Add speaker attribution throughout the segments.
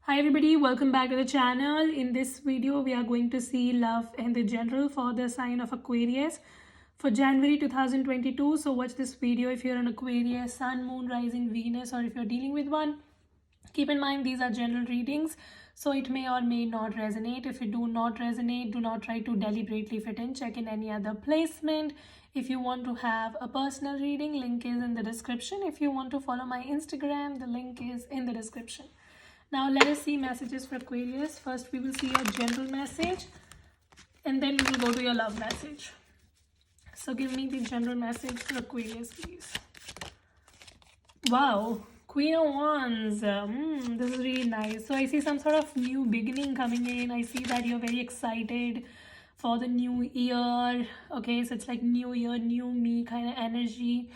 Speaker 1: Hi everybody, welcome back to the channel. In this video, we are going to see love and the general for the sign of Aquarius for January 2022. So watch this video if you're an Aquarius, Sun, Moon, Rising, Venus, or if you're dealing with one. Keep in mind these are general readings, so it may or may not resonate. If it do not resonate, do not try to deliberately fit in. Check in any other placement. If you want to have a personal reading, link is in the description. If you want to follow my Instagram, the link is in the description. Now let us see messages for Aquarius. First we will see your general message and then we will go to your love message. So give me the general message for Aquarius, please. Wow, Queen of Wands. This is really nice. So I see some sort of new beginning coming in. I see that you're very excited for the new year. Okay, so it's like new year, new me kind of energy.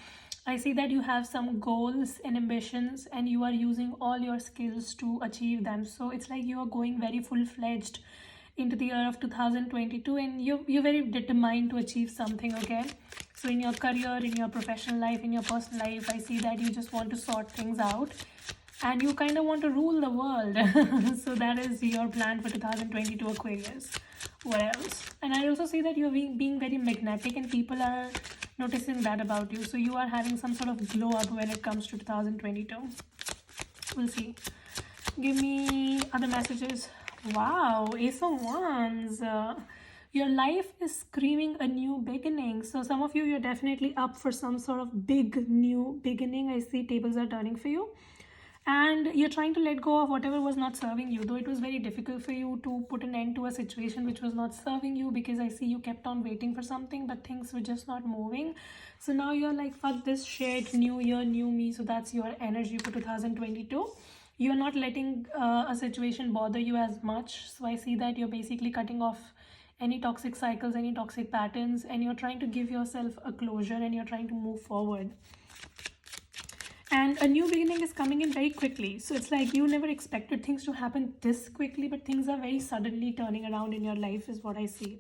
Speaker 1: I see that you have some goals and ambitions and you are using all your skills to achieve them. So it's like you are going very full-fledged into the year of 2022 and you're very determined to achieve something, okay? So in your career, in your professional life, in your personal life, I see that you just want to sort things out and you kind of want to rule the world. So that is your plan for 2022 Aquarius. What else? And I also see that you're being very magnetic and people are noticing that about you. So you are having some sort of glow up when it comes to 2022. We'll see. Give me other messages. Wow, Ace of Wands. Your life is screaming a new beginning. So some of you, you're definitely up for some sort of big new beginning. I see tables are turning for you. And you're trying to let go of whatever was not serving you, though it was very difficult for you to put an end to a situation which was not serving you, because I see you kept on waiting for something but things were just not moving. So now you're like, fuck this shit, new year, new me. So that's your energy for 2022. You're not letting a situation bother you as much. So I see that you're basically cutting off any toxic cycles, any toxic patterns, and you're trying to give yourself a closure and you're trying to move forward. And a new beginning is coming in very quickly. So it's like you never expected things to happen this quickly, but things are very suddenly turning around in your life is what I see.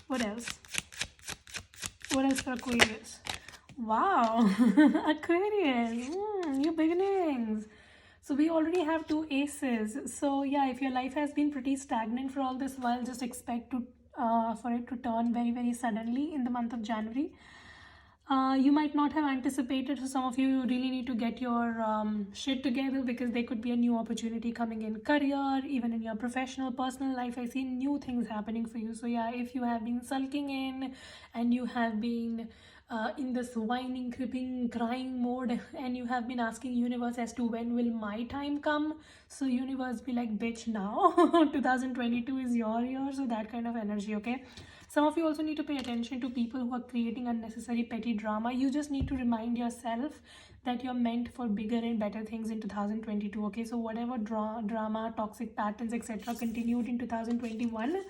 Speaker 1: What else? What else for Aquarius? Wow, Aquarius, new beginnings. So we already have two aces. So yeah, if your life has been pretty stagnant for all this while, just expect to for it to turn very, very suddenly in the month of January. You might not have anticipated. So some of you really need to get your shit together, because there could be a new opportunity coming in career, even in your professional, personal life. I see new things happening for you. So yeah, if you have been sulking in and you have been in this whining, creeping, crying mode, and you have been asking universe as to when will my time come, so universe be like, bitch, now. 2022 is your year. So that kind of energy, okay? Some of you also need to pay attention to people who are creating unnecessary petty drama. You just need to remind yourself that you're meant for bigger and better things in 2022, okay? So whatever drama, toxic patterns, etc. continued in 2021,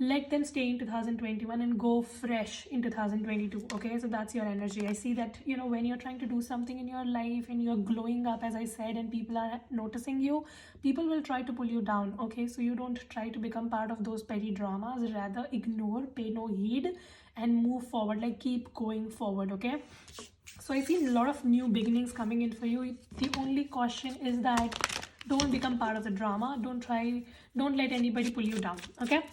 Speaker 1: let them stay in 2021 and go fresh in 2022, okay? So that's your energy. I see that, you know, when you're trying to do something in your life and you're glowing up, as I said, and people are noticing you, people will try to pull you down, okay? So you don't try to become part of those petty dramas, rather ignore, pay no heed, and move forward. Like, keep going forward, okay? So I see a lot of new beginnings coming in for you. The only caution is that don't become part of the drama. Don't let anybody pull you down, okay?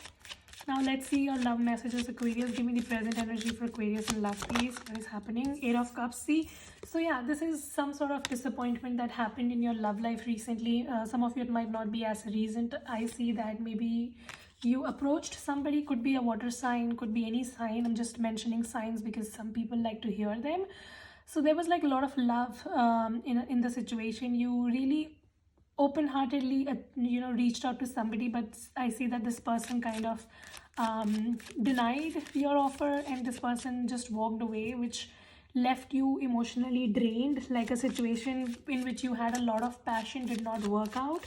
Speaker 1: Now let's see your love messages, Aquarius. Give me the present energy for Aquarius in love, please. What is happening? Eight of Cups. See, so yeah, this is some sort of disappointment that happened in your love life recently. Some of you, it might not be as recent. I see that maybe you approached somebody, could be a water sign, could be any sign. I'm just mentioning signs because some people like to hear them. So there was like a lot of love in the situation. You really open-heartedly reached out to somebody, but I see that this person kind of denied your offer and this person just walked away, which left you emotionally drained. Like a situation in which you had a lot of passion did not work out,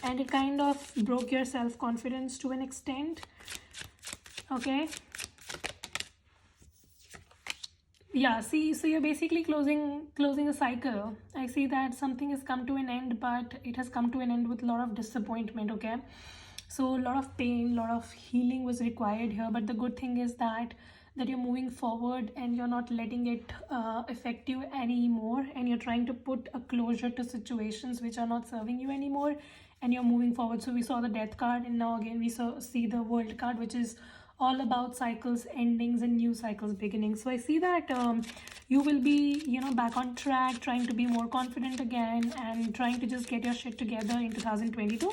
Speaker 1: and it kind of broke your self-confidence to an extent, okay? Yeah, see, so you're basically closing a cycle. I see that something has come to an end, but it has come to an end with a lot of disappointment, okay? So a lot of pain, a lot of healing was required here, but the good thing is that that you're moving forward and you're not letting it affect you anymore, and you're trying to put a closure to situations which are not serving you anymore, and you're moving forward. So we saw the Death card, and now again we see the World card, which is all about cycles endings and new cycles beginning. So I see that you will be, you know, back on track, trying to be more confident again and trying to just get your shit together in 2022.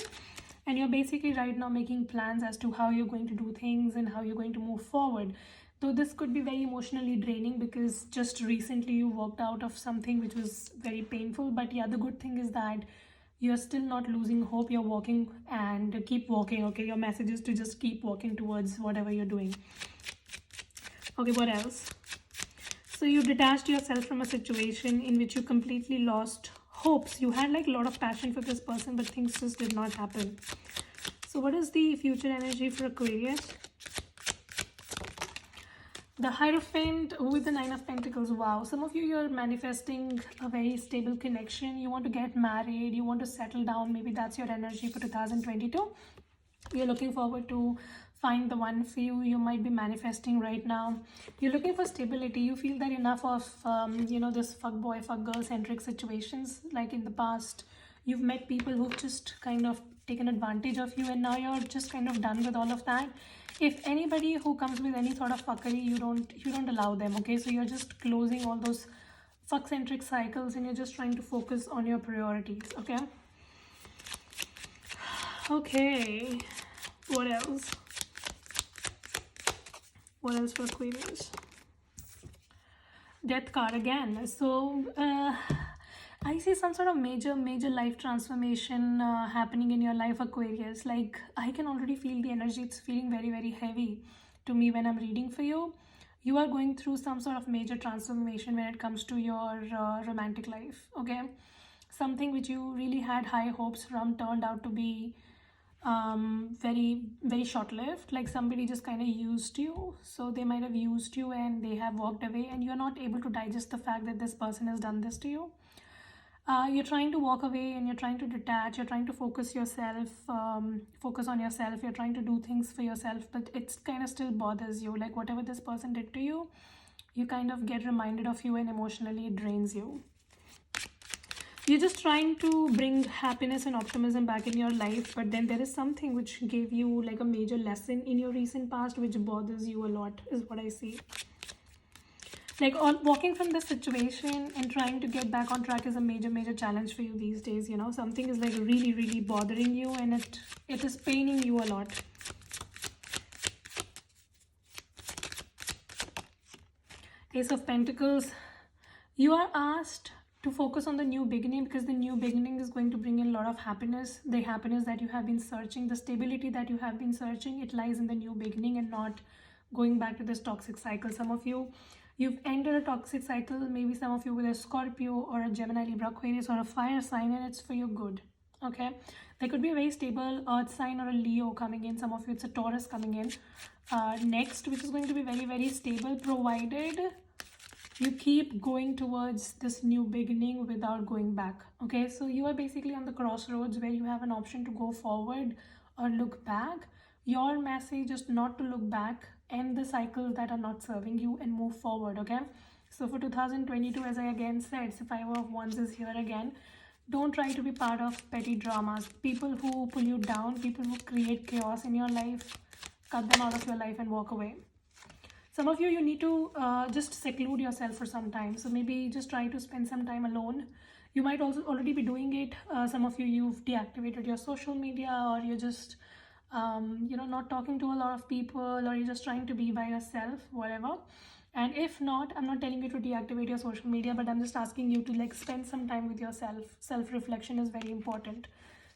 Speaker 1: And you're basically right now making plans as to how you're going to do things and how you're going to move forward. Though this could be very emotionally draining because just recently you walked out of something which was very painful. But yeah, the good thing is that you're still not losing hope. You're walking and keep walking. Okay, your message is to just keep walking towards whatever you're doing. Okay, what else? So you detached yourself from a situation in which you completely lost hopes. You had like a lot of passion for this person, but things just did not happen. So what is the future energy for Aquarius? The Hierophant with the Nine of Pentacles. Wow, some of you, you're manifesting a very stable connection. You want to get married, you want to settle down. Maybe that's your energy for 2022. You're looking forward to find the one for you. You might be manifesting right now. You're looking for stability. You feel that enough of you know, this fuck boy fuck girl centric situations. Like in the past you've met people who've just kind of taken advantage of you, and now you're just kind of done with all of that. If anybody who comes with any sort of fuckery, you don't allow them. Okay, so you're just closing all those fuck centric cycles and you're just trying to focus on your priorities. Okay, okay, what else? What else for Aquarius? Death card again. So I see some sort of major life transformation happening in your life, Aquarius. Like, I can already feel the energy. It's feeling very heavy to me when I'm reading for you. You are going through some sort of major transformation when it comes to your romantic life. Okay, something which you really had high hopes from turned out to be very short-lived. Like somebody just kind of used you. So they might have used you and they have walked away, and you're not able to digest the fact that this person has done this to you. You're trying to walk away and you're trying to detach. You're trying to focus yourself, focus on yourself. You're trying to do things for yourself, but it's kind of still bothers you. Like whatever this person did to you, you kind of get reminded of you, and emotionally it drains you. You're just trying to bring happiness and optimism back in your life, but then there is something which gave you like a major lesson in your recent past which bothers you a lot, is what I see. Like walking from this situation and trying to get back on track is a major challenge for you these days. You know, something is like really bothering you, and it is paining you a lot. Ace of Pentacles. You are asked to focus on the new beginning, because the new beginning is going to bring in a lot of happiness. The happiness that you have been searching, the stability that you have been searching, it lies in the new beginning and not going back to this toxic cycle. Some of you, you've entered a toxic cycle, maybe some of you with a Scorpio or a Gemini, Libra, Aquarius, or a fire sign, and it's for your good. Okay, there could be a very stable earth sign or a Leo coming in. Some of you, it's a Taurus coming in next, which is going to be very stable, provided you keep going towards this new beginning without going back. Okay, so you are basically on the crossroads where you have an option to go forward or look back. Your message is not to look back, end the cycles that are not serving you, and move forward. Okay, so for 2022, as I again said, the Five of Wands is here again. Don't try to be part of petty dramas. People who pull you down, people who create chaos in your life, cut them out of your life and walk away. Some of you, you need to just seclude yourself for some time. So maybe just try to spend some time alone. You might also already be doing it. Some of you, you've deactivated your social media, or you're just, you know, not talking to a lot of people, or you're just trying to be by yourself, whatever. And if not, I'm not telling you to deactivate your social media, but I'm just asking you to like spend some time with yourself. Self-reflection is very important.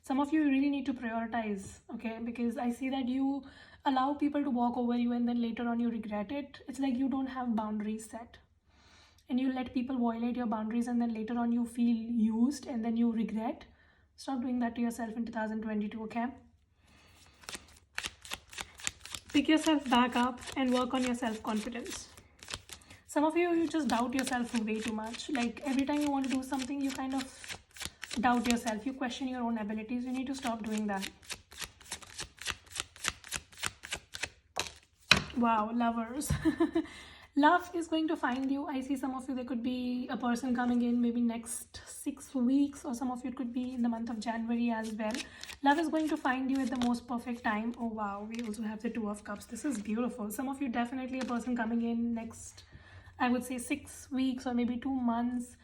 Speaker 1: Some of you really need to prioritize, okay? Because I see that you allow people to walk over you and then later on you regret it. It's like you don't have boundaries set, and you let people violate your boundaries, and then later on you feel used and then you regret. Stop doing that to yourself in 2022, okay? Pick yourself back up and work on your self-confidence. Some of you, you just doubt yourself way too much. Like every time you want to do something, you kind of doubt yourself. You question your own abilities. You need to stop doing that. Wow, lovers. Love is going to find you. I see some of you, there could be a person coming in maybe next 6 weeks, or some of you it could be in the month of January as well. Love is going to find you at the most perfect time. Oh wow, we also have the Two of Cups. This is beautiful. Some of you, definitely a person coming in next, I would say 6 weeks or maybe 2 months.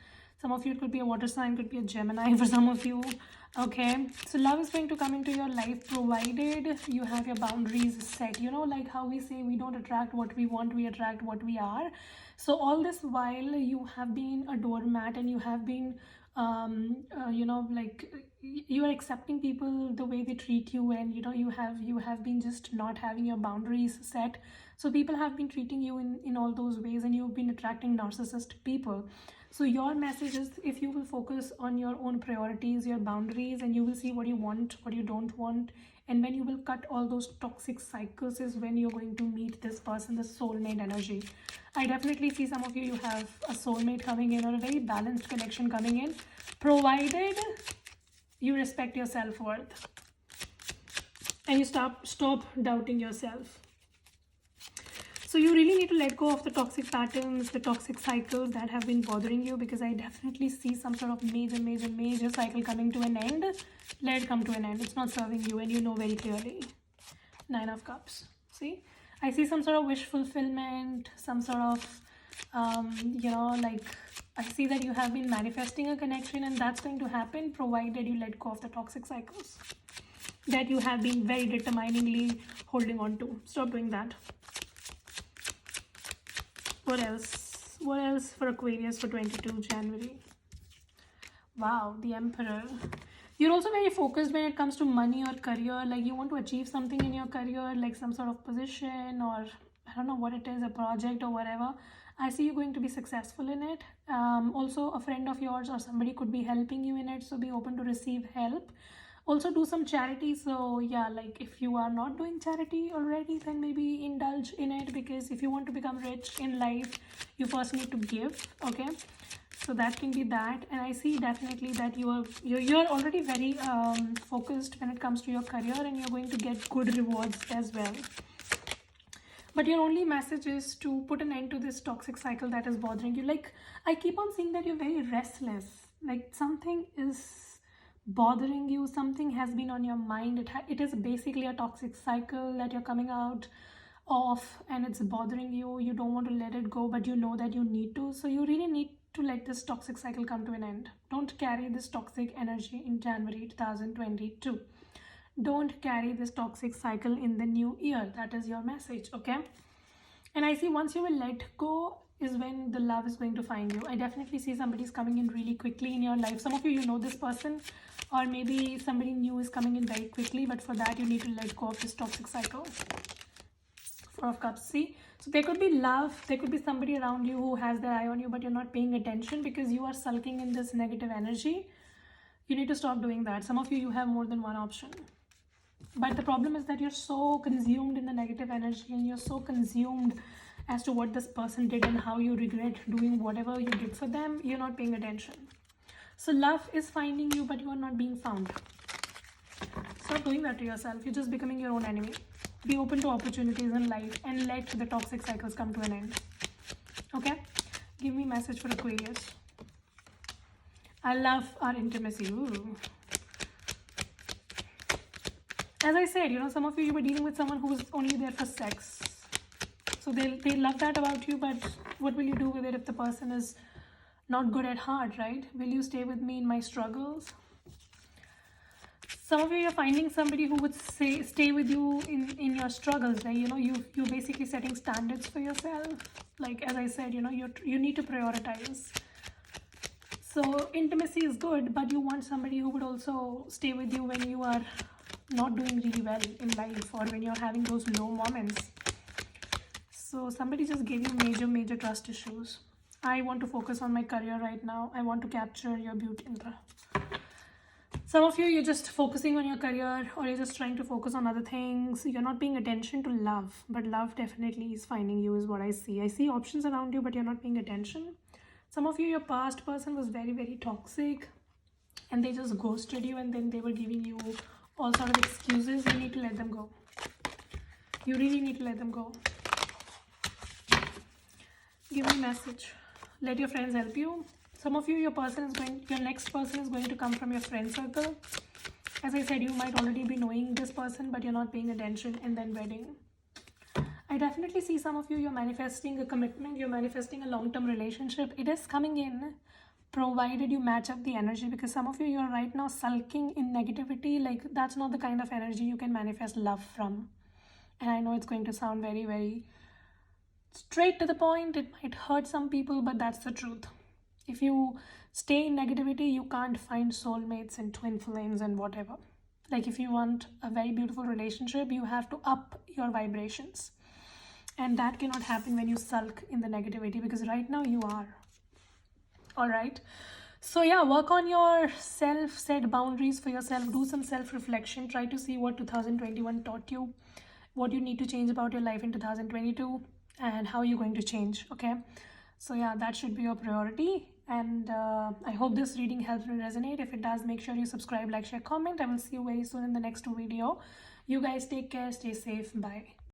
Speaker 1: Some of you, it could be a water sign, could be a Gemini for some of you. Okay, so love is going to come into your life provided you have your boundaries set. You know, like how we say we don't attract what we want, we attract what we are. So all this while you have been a doormat, and you have been you know, like you are accepting people the way they treat you, and you know, you have been just not having your boundaries set. So people have been treating you in all those ways, and you've been attracting narcissist people. So your message is, if you will focus on your own priorities, your boundaries, and you will see what you want, what you don't want, and when you will cut all those toxic cycles, is when you're going to meet this person, the soulmate energy. I definitely see some of you, you have a soulmate coming in, or a very balanced connection coming in, provided you respect your self-worth and you stop doubting yourself. So you really need to let go of the toxic patterns, the toxic cycles that have been bothering you, because I definitely see some sort of major cycle coming to an end. Let it come to an end. It's not serving you, and you know very clearly. Nine of Cups. See? I see some sort of wish fulfillment, some sort of, you know, like I see that you have been manifesting a connection, and that's going to happen provided you let go of the toxic cycles that you have been very determiningly holding on to. Stop doing that. What else? What else for Aquarius for 22 January? Wow, the Emperor. You're also very focused when it comes to money or career. Like you want to achieve something in your career, like some sort of position, or I don't know what it is, a project or whatever. I see you going to be successful in it. Also, a friend of yours or somebody could be helping you in it. So be open to receive help. Also do some charity. So yeah, like if you are not doing charity already, then maybe indulge in it, because if you want to become rich in life, you first need to give. Okay, so that can be that. And I see definitely that you're already very focused when it comes to your career, and you're going to get good rewards as well. But your only message is to put an end to this toxic cycle that is bothering you. Like I keep on seeing that you're very restless, like something is bothering you, something has been on your mind. It is basically a toxic cycle that you're coming out of, and it's bothering you. You don't want to let it go, but you know that you need to. So you really need to let this toxic cycle come to an end. Don't carry this toxic energy in January 2022. Don't carry this toxic cycle in the new year. That is your message. Okay, and I see once you will let go is when the love is going to find you. I definitely see somebody's coming in really quickly in your life. Some of you know this person, or maybe somebody new is coming in very quickly, but for that you need to let go of this toxic cycle. Four of Cups. See, so there could be love, there could be somebody around you who has their eye on you, but you're not paying attention because you are sulking in this negative energy. You need to stop doing that. Some of you have more than one option, but the problem is that you're so consumed in the negative energy, and you're so consumed as to what this person did and how you regret doing whatever you did for them. You're not paying attention. So love is finding you, but you are not being found. Stop doing that to yourself. You're just becoming your own enemy. Be open to opportunities in life and let the toxic cycles come to an end. Okay, give me message for Aquarius. I love our intimacy. Ooh. As I said, you know, some of you were dealing with someone who's only there for sex. So they love that about you, but what will you do with it if the person is not good at heart, right? Will you stay with me in my struggles? Some of you are finding somebody who would stay with you in your struggles. Like, you know, you're basically setting standards for yourself. Like, as I said, you know, you need to prioritize. So intimacy is good, but you want somebody who would also stay with you when you are not doing really well in life, or when you're having those low moments. So somebody just gave you major trust issues. I want to focus on my career right now. I want to capture your beauty. Some of you, you're just focusing on your career, or you're just trying to focus on other things. You're not paying attention to love, but love definitely is finding you is what I see. I see options around you, but you're not paying attention. Some of you, your past person was very toxic, and they just ghosted you, and then they were giving you all sort of excuses. You need to let them go. You really need to let them go. Give me message. Let your friends help you. Some of you, your next person is going to come from your friend circle. As I said, you might already be knowing this person, but you're not paying attention, and then wedding. I definitely see some of you, you're manifesting a commitment, you're manifesting a long-term relationship. It is coming in, provided you match up the energy, because some of you, you're right now sulking in negativity. Like, that's not the kind of energy you can manifest love from. And I know it's going to sound very, very straight to the point. It might hurt some people, but that's the truth. If you stay in negativity, you can't find soulmates and twin flames and whatever. Like, if you want a very beautiful relationship, you have to up your vibrations. And that cannot happen when you sulk in the negativity, because right now you are. All right. So yeah, work on your self, set boundaries for yourself, do some self-reflection, try to see what 2021 taught you, what you need to change about your life in 2022, and how you're going to change. Okay. So yeah, that should be your priority. And I hope this reading helps and resonate. If it does, make sure you subscribe, like, share, comment. I will see you very soon in the next video. You guys take care, stay safe, bye.